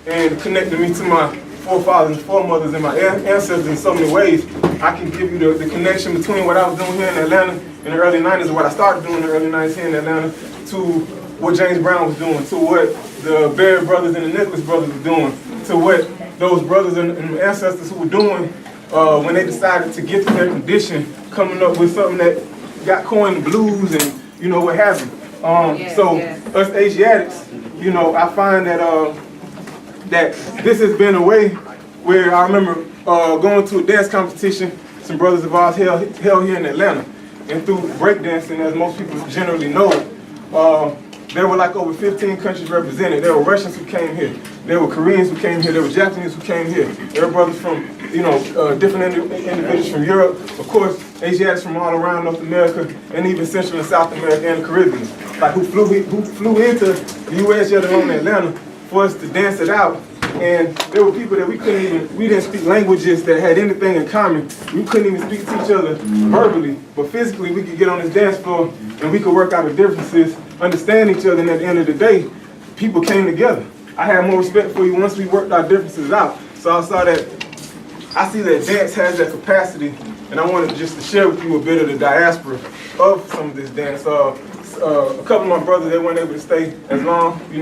and connected me to my forefathers and foremothers and my ancestors in so many ways. I can give you the connection between what I was doing here in Atlanta in the early 90s, what I started doing in the early 90s here in Atlanta, to what James Brown was doing, to what the Barrett brothers and the Nicholas brothers were doing, to what those brothers and ancestors who were doing when they decided to get to their condition, coming up with something that got coined blues and what have you. Us Asiatics, I find that that this has been a way where I remember going to a dance competition some brothers of ours held here in Atlanta, and through breakdancing, as most people generally know, there were like over 15 countries represented. There were Russians who came here. There were Koreans who came here. There were Japanese who came here. There were brothers from, different individuals from Europe. Of course, Asiatics from all around North America, and even Central and South America and the Caribbean, like who flew into the U.S. yet alone in Atlanta for us to dance it out. And there were people that we didn't speak languages that had anything in common. We couldn't even speak to each other verbally, but physically we could get on this dance floor and we could work out the differences, understand each other, and at the end of the day, people came together. I had more respect for you once we worked our differences out. So I see that dance has that capacity, and I wanted just to share with you a bit of the diaspora of some of this dance. A couple of my brothers, they weren't able to stay as long, they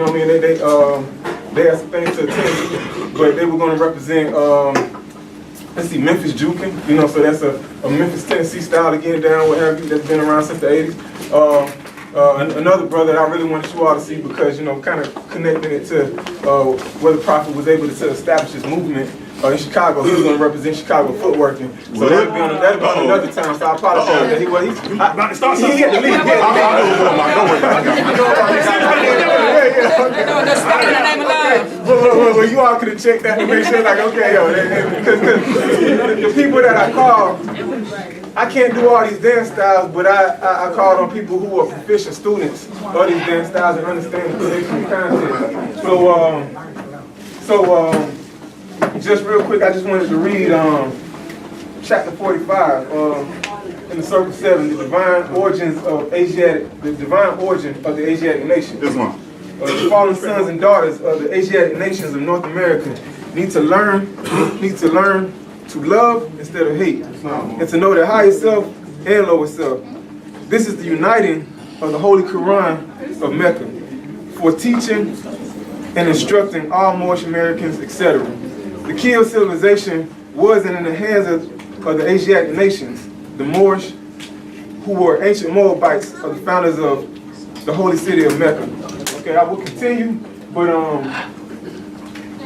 had some things to attend, but they were going to represent, Memphis Jukin, so that's a Memphis, Tennessee style to get it down, what have you, that's been around since the 80s. Another brother that I really wanted you all to see because, kind of connecting it to where the Prophet was able to establish his movement in Chicago. He was going to represent Chicago footworking. So that'll be on another time, so I apologize. He had to leave. Well, you all could have checked that to make sure, like, okay, because the people that I call, I can't do all these dance styles, but I called on people who are proficient students of these dance styles and understand the connection and content. Just real quick, I just wanted to read chapter 45 in the circle 7, the divine origin of the Asiatic nation. This one. The fallen sons and daughters of the Asiatic nations of North America need to learn to love instead of hate, and to know their higher self and lower self. This is the uniting of the Holy Quran of Mecca for teaching and instructing all Moorish Americans, etc. The key of civilization was in the hands of the Asiatic nations, the Moorish, who were ancient Moabites, are the founders of the holy city of Mecca. Okay, I will continue, but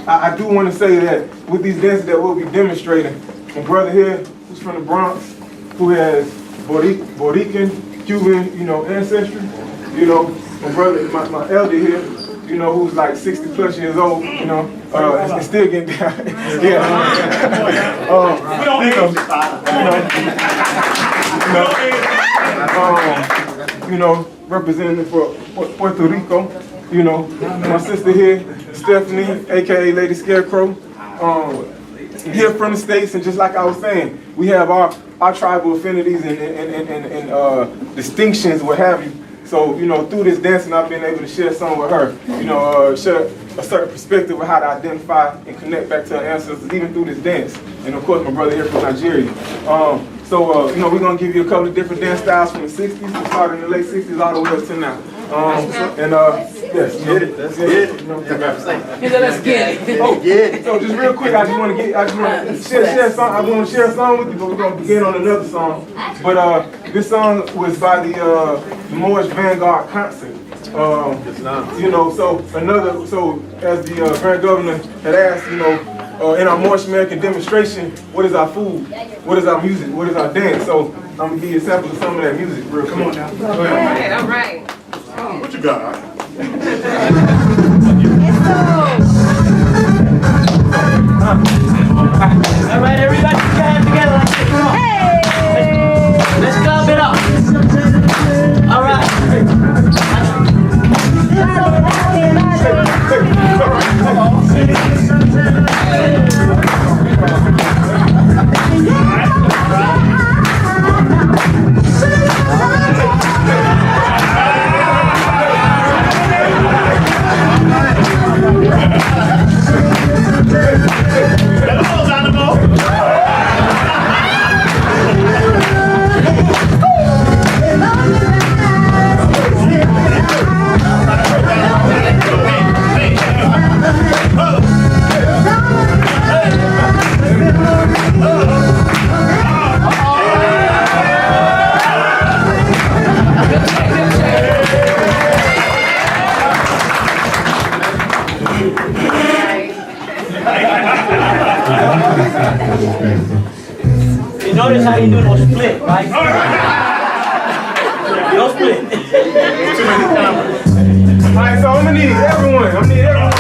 I do want to say that with these dances that we'll be demonstrating, my brother here, who's from the Bronx, who has Borican, Cuban, ancestry, my brother, my elder here, who's like 60 plus years old, and still getting down. Representing for Puerto Rico, my sister here, Stephanie, aka Lady Scarecrow, here from the States, and just like I was saying, we have our tribal affinities and distinctions, what have you. So, through this dancing, I've been able to share some with her, share a certain perspective of how to identify and connect back to her ancestors, even through this dance. And of course, my brother here from Nigeria. We're going to give you a couple of different dance styles from the 60s, we started in the late 60s all the way up to now. Yes, get it. Let's get it. Let's get it. So just real quick, I just want to share a song. I want to share a song with you, but we're going to begin on another song. But this song was by the Moorish Vanguard concert. So as the Grand Governor had asked, in our Moorish American demonstration, what is our food? What is our music? What is our dance? So I'm gonna give you a sample of some of that music, bro. Come on now. Go ahead. All right. What you got? All right, everybody, put your hands together like this. Come on. Hey! Let's clap it up. All right. You notice how you do no split, right? You don't split. All right, so I'm gonna need everyone. I'm gonna need everyone.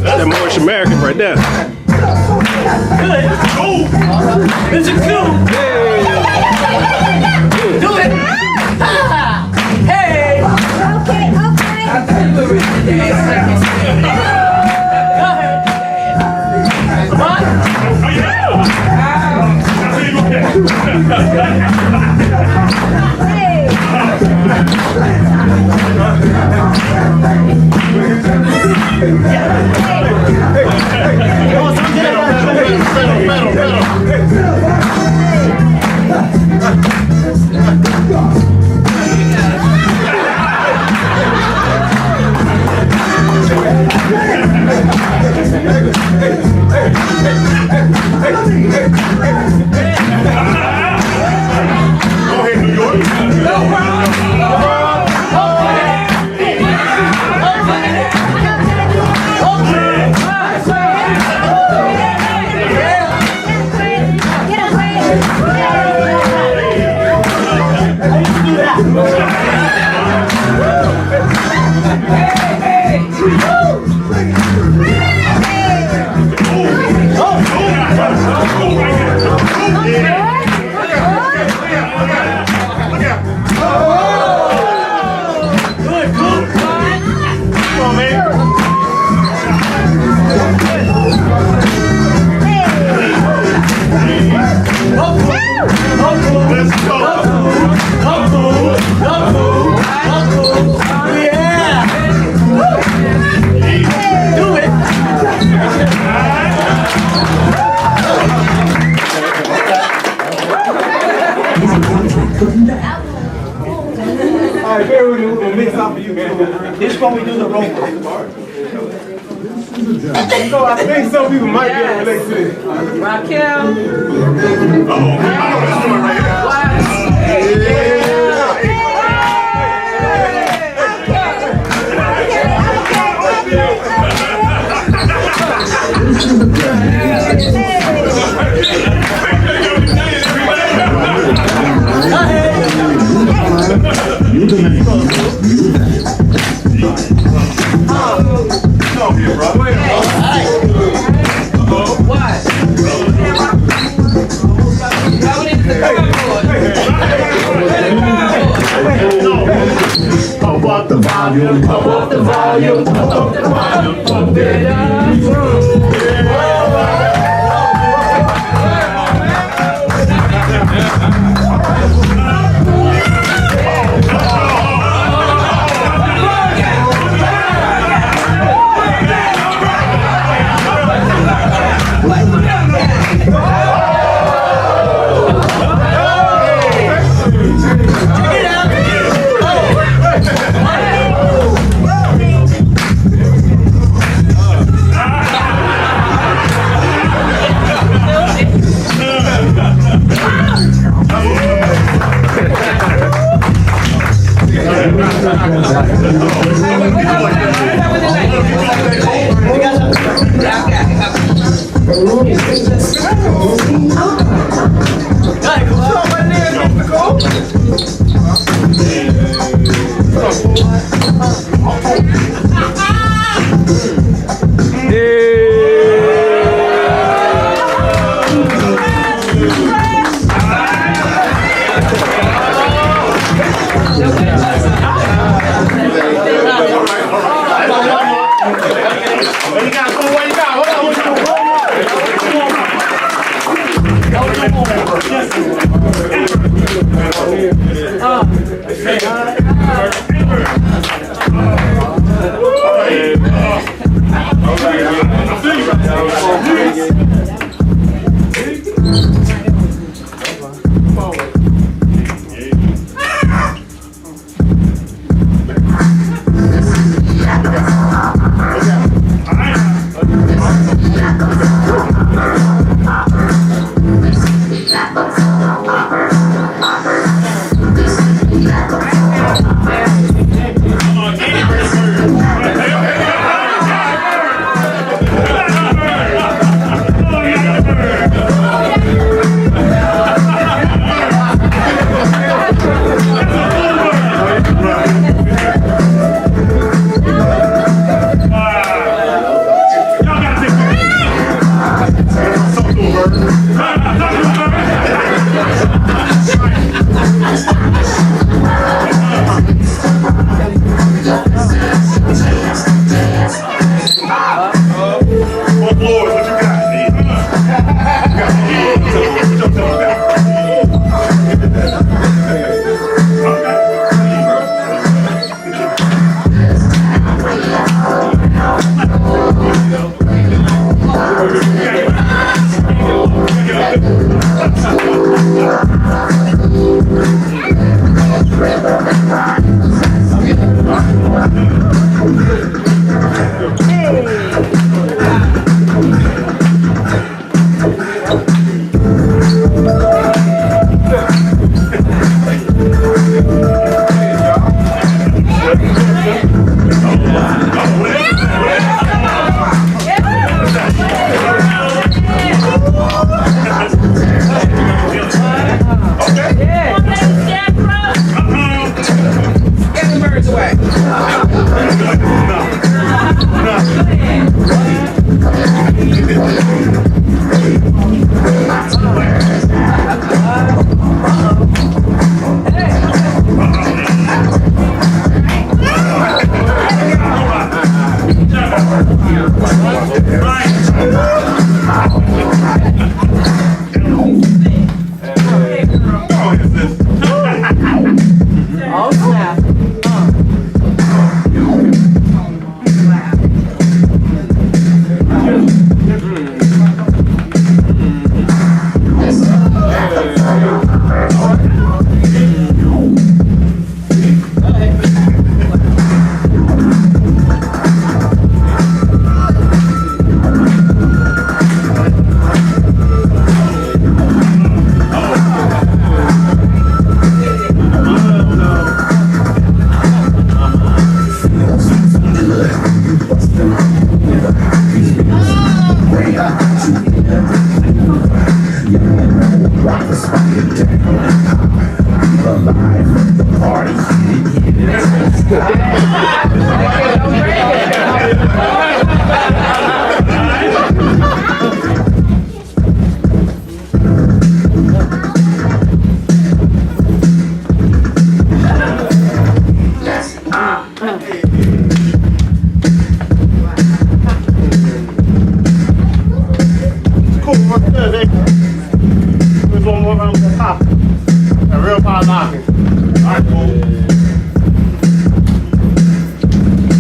That's that Moorish American right there. Good. It's a coup. Do it. Hey. Come on. All right, bear with me. We're gonna mix up for you, man. This is when we do the rope. So I think some people might be able to relate to this. Raquel. Pump up the volume, pump up the volume, pump up the volume, pump it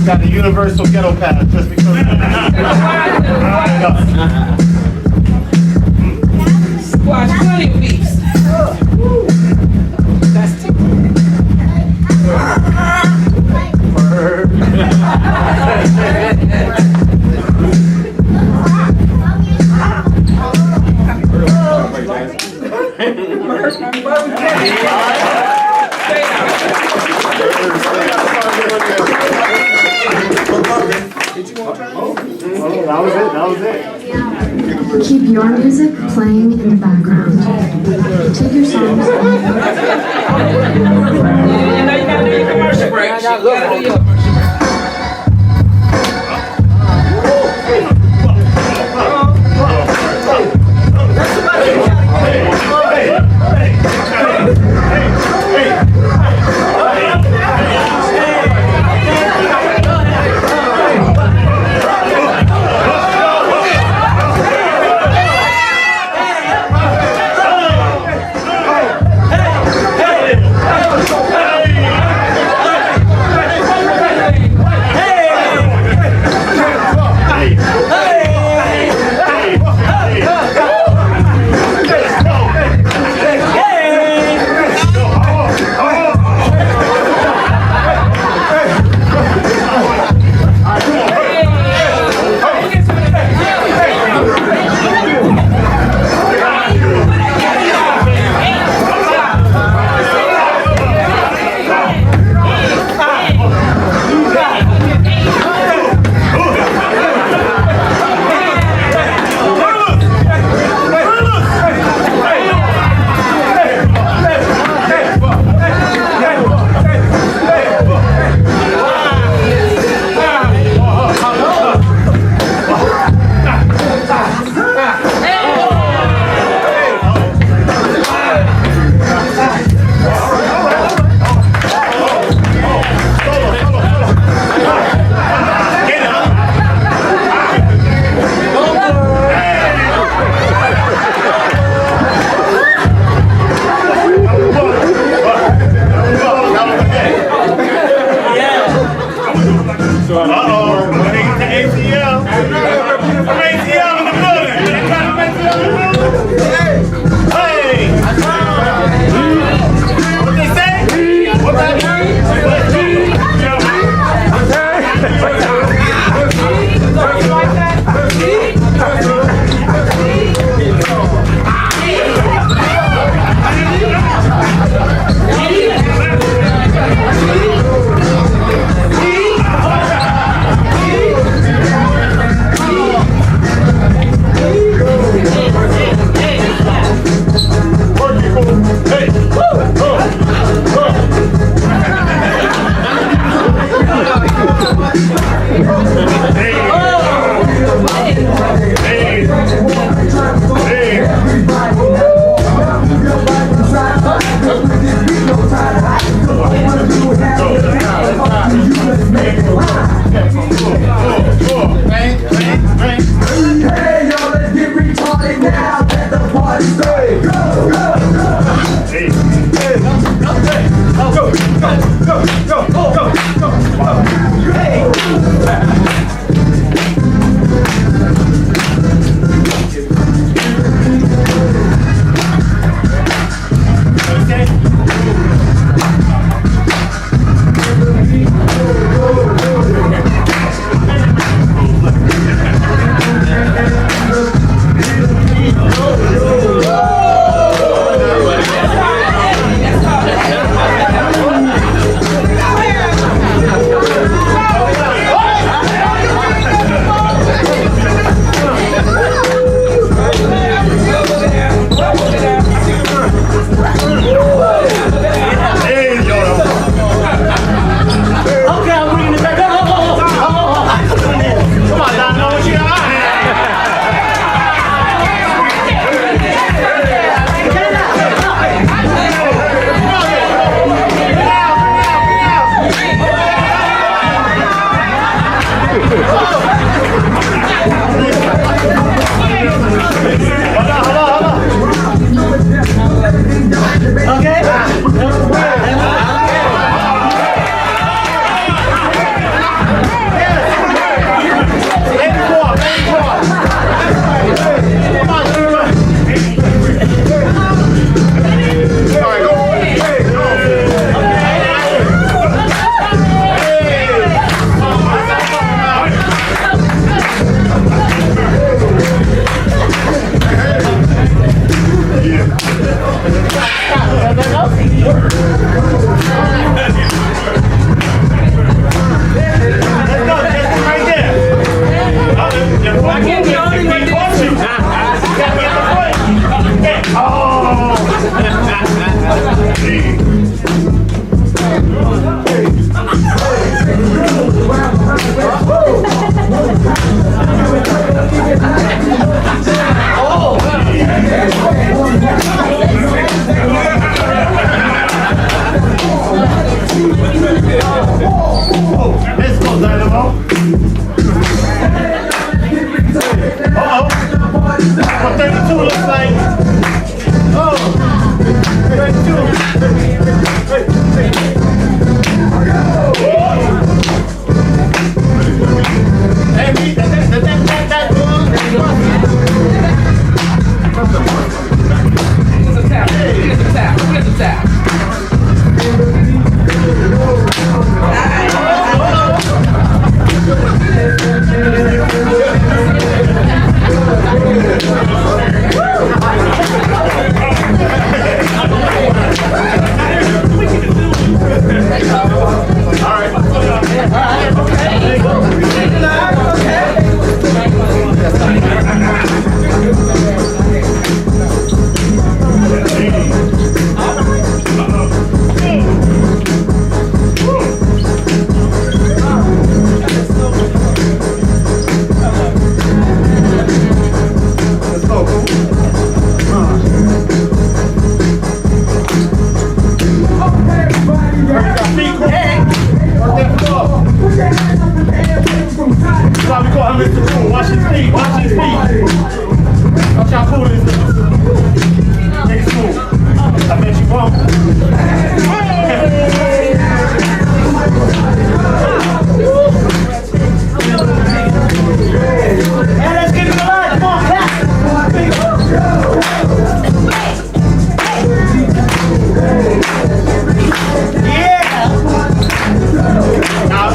Got the universal ghetto pass just because. Squash plenty of beefs. That's too. That was it. Keep your music playing in the background. Take your songs. You know you gotta do your commercial break. You gotta do your commercial break. go, Justin, right there. I can't be the only one You gotta get the point. Oh! Let's go, Dynamo. Uh-oh. What 32 looks like. Oh. 32. Hey, that Here's a tap. Here's a tap. Here's a tap.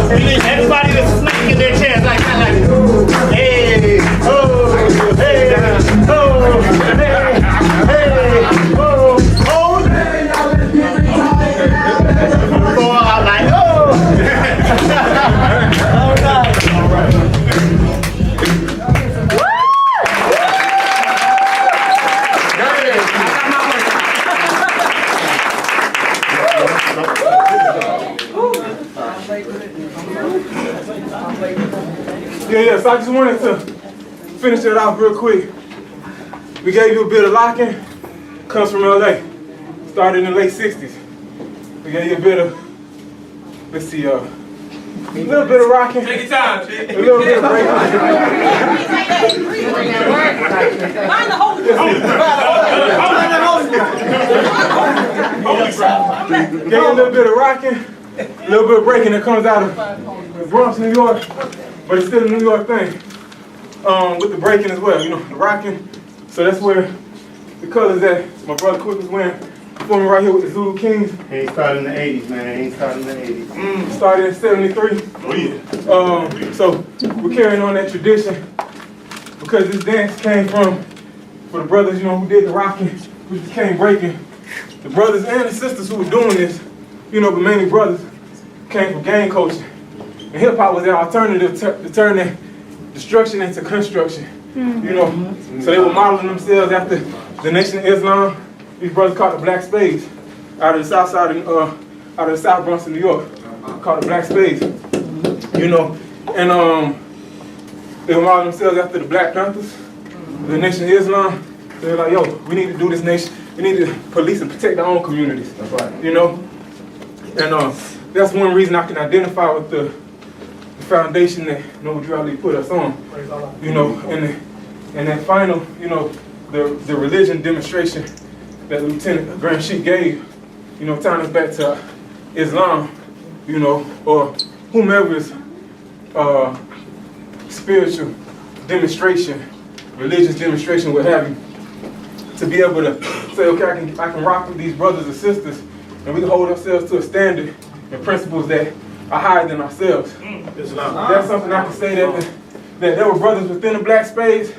Everybody that's snaking in their chairs like that, like, hey, oh, hey, oh, hey, oh, oh. Go out like, oh. All right. Yeah, so I just wanted to finish it off real quick. We gave you a bit of locking, comes from LA, started in the late 60s. We gave you a bit of, let's see, a little bit of rocking. Take your time, a little bit of breaking. Find the hole. Gave you a little bit of rocking, a little bit of breaking that comes out of the Bronx, New York. But it's still a New York thing, with the breaking as well, you know, the rocking. So that's where the colors that my brother Quick was wearing, performing right here with the Zulu Kings. He ain't started in the 80s, man. He ain't started in the 80s. Started in '73. Oh, yeah. So we're carrying on that tradition because this dance came from, for the brothers, you know, who did the rocking, who just came breaking. The brothers and the sisters who were doing this, you know, but mainly brothers, came from gang culture. And hip hop was their alternative to turn that destruction into construction. You know, so they were modeling themselves after the Nation of Islam. These brothers called the Black Spades out of the South Side, out of the South Bronx of New York, called the Black Spades. You know, and they were modeling themselves after the Black Panthers, the Nation of Islam. So they're like, yo, we need to do this nation. We need to police and protect our own communities. That's right. You know, and that's one reason I can identify with the foundation that Noble Drew Ali put us on, you know, and that final, you know, the religion demonstration that Lieutenant Grand Sheik gave, you know, tying us back to Islam, you know, or whomever's spiritual demonstration, religious demonstration, what have you, to be able to say, okay, I can rock with these brothers and sisters, and we can hold ourselves to a standard and principles that are higher than ourselves. That's something I can say that there were brothers within the Black Spades,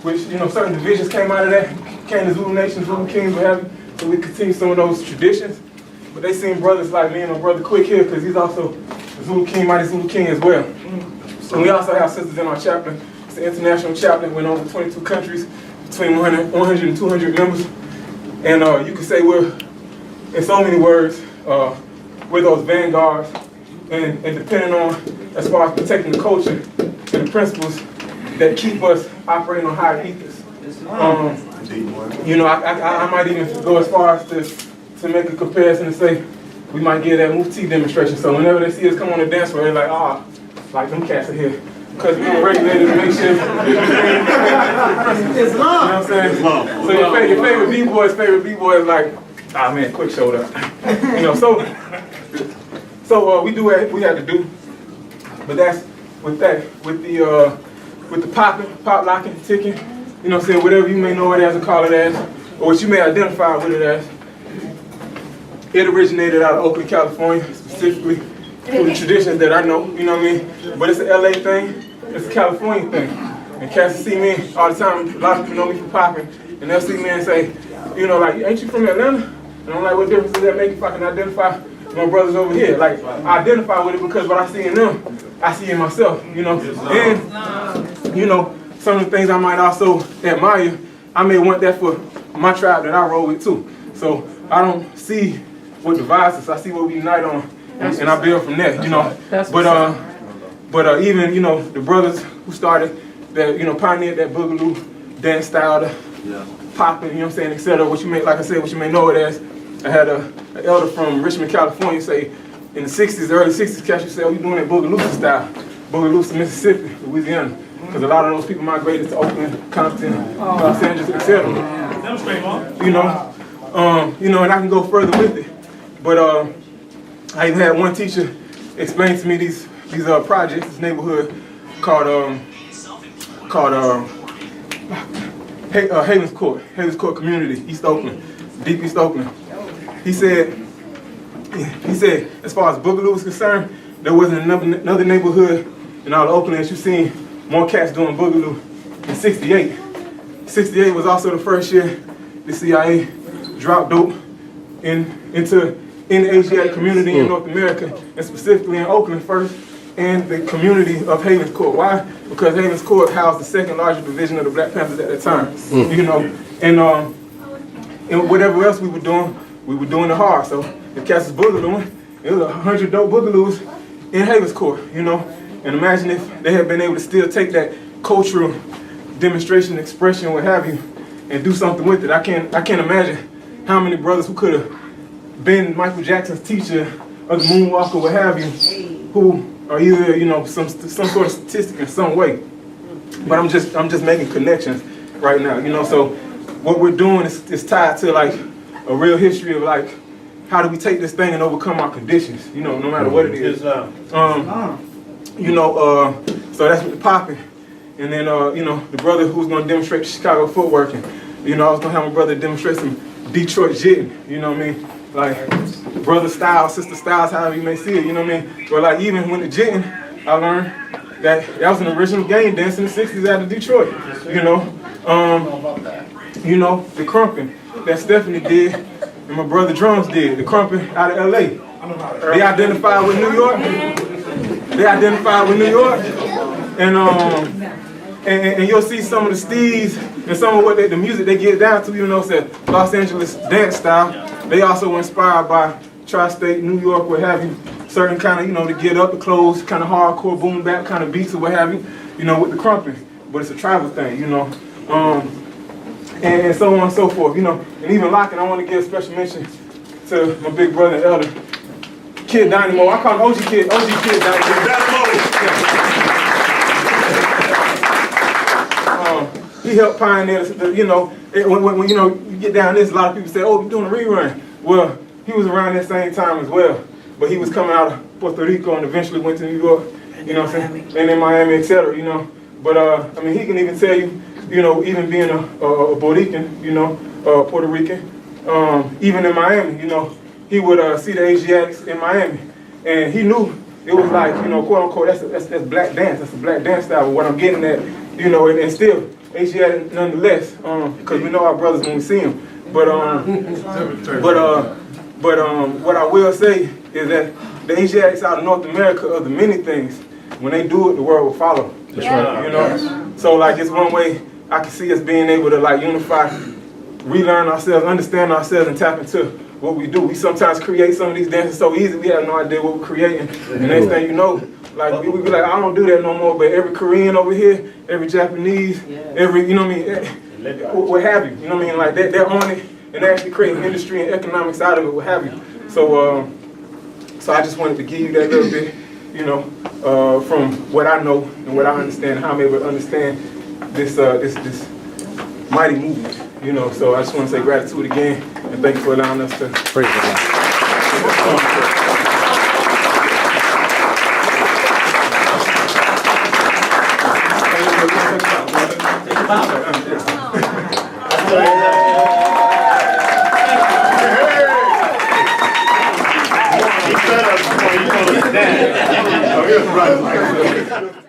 which, you know, certain divisions came out of that, came the Zulu Nation, Zulu Kings, what have you, so we continue some of those traditions. but they seen brothers like me and my brother Quick here, because he's also a Zulu King, Mighty Zulu King as well. And we also have sisters in our chaplain. It's an international chaplain, went over 22 countries, between 100 and 200 members. And you could say we're, in so many words, we're those vanguards, and depending on, as far as protecting the culture and the principles that keep us operating on higher ethers. You know, I might even go as far as to make a comparison and say we might get that Mufti demonstration. So whenever they see us come on the dance floor, they're like, ah, like them cats are here. Because we were regulated to make sure. You know what I'm saying? So your favorite B-boy is like, ah man, Quick showed up. You know, so we do what we had to do. But that's with the popping, pop locking, ticking, you know what I'm saying, whatever you may know it as or call it as, or what you may identify with it as. It originated out of Oakland, California, specifically through the traditions that I know, you know what I mean? But it's an LA thing, it's a California thing. And cats see me all the time, a lot of people know me for popping, and they'll see me and say, you know, like, ain't you from Atlanta? And I'm like, what difference does that make if I can identify my brothers over here? Like, I identify with it because what I see in them, I see in myself, you know? And, you know, some of the things I might also admire, I may want that for my tribe that I roll with too. So I don't see what divides us, I see what we unite on, and I build from there, you know? But even, you know, the brothers who started, that, you know, pioneered that boogaloo dance style, the popping, you know what I'm saying, etc. What you may, like I said, what you may know it as. I had an elder from Richmond, California say, in the 60s, early 60s, catch you say, oh, you doing that boogaloo style, boogaloo to Mississippi, Louisiana. Because a lot of those people migrated to Oakland, Compton, Los Angeles, etc. You know, and I can go further with it. But I even had one teacher explain to me these projects, this neighborhood called Havens Court Community, East Oakland, deep East Oakland. He said, as far as boogaloo is concerned, there wasn't another neighborhood in all of Oakland that you seen more cats doing boogaloo in 68. 68 was also the first year the CIA dropped dope in the Asiatic community in North America, and specifically in Oakland first, and the community of Havens Court. Why? Because Havens Court housed the second largest division of the Black Panthers at that time. You know, and whatever else we were doing the hard. So the cats was boogalooing. There was 100 dope boogaloos in Havens Court, you know. And imagine if they had been able to still take that cultural demonstration, expression, what have you, and do something with it. I can't imagine how many brothers who could have been Michael Jackson's teacher or the moonwalker, what have you, who are either, you know, some sort of statistic in some way. But I'm just making connections right now, you know. So what we're doing is tied to like a real history of like how do we take this thing and overcome our conditions, you know, no matter what it is. You know, so that's with the popping. And then, you know, the brother who's going to demonstrate the Chicago footwork. And, you know, I was going to have my brother demonstrate some Detroit jitting, you know what I mean? Like, brother styles, sister styles, however you may see it, you know what I mean? But, like, even when the jitting, I learned that was an original game dance in the 60s out of Detroit, you know? You know, the crumping that Stephanie did and my brother Drums did, the crumping out of LA. They identified with New York. And you'll see some of the steeds and some of what the music they get down to, you know, it's a Los Angeles dance style. They also were inspired by tri-state, New York, what have you, certain kind of, you know, to get up, the clothes, kind of hardcore, boom bap kind of beats or what have you know, with the crumping. But it's a tribal thing, you know, and so on and so forth, you know. And even locking, I want to give a special mention to my big brother and elder, Kid Dynamo. I call him OG Kid Dynamo. He helped pioneer, you know, when you know, you get down this, a lot of people say, oh, you're doing a rerun. Well, he was around that same time as well. But he was coming out of Puerto Rico and eventually went to New York, you know what I'm saying? And in Miami, etc., you know. But, I mean, he can even tell you, you know, even being a Puerto Rican, you know, Puerto Rican, even in Miami, you know, he would see the Asiatics in Miami. And he knew it was like, you know, quote unquote, that's black dance. That's a black dance style. But what I'm getting at, you know, and still Asiatic nonetheless, because we know our brothers when we see them. But But what I will say is that the Asiatics out of North America are the many things. When they do it, the world will follow. That's right. You know? So like it's one way I can see us being able to like unify, relearn ourselves, understand ourselves, and tap into what we do. We sometimes create some of these dances so easy, we have no idea what we're creating. And next thing you know, like we be like, I don't do that no more, but every Korean over here, every Japanese, every, you know what I mean, what have you, you know what I mean, like they're on it, and they're actually creating industry and economics out of it, what have you. So, so I just wanted to give you that little bit, you know, from what I know and what I understand, how I'm able to understand this this mighty movement, you know. So I just want to say gratitude again, and thank you for allowing us to. Praise the Lord. He said us before you told us that.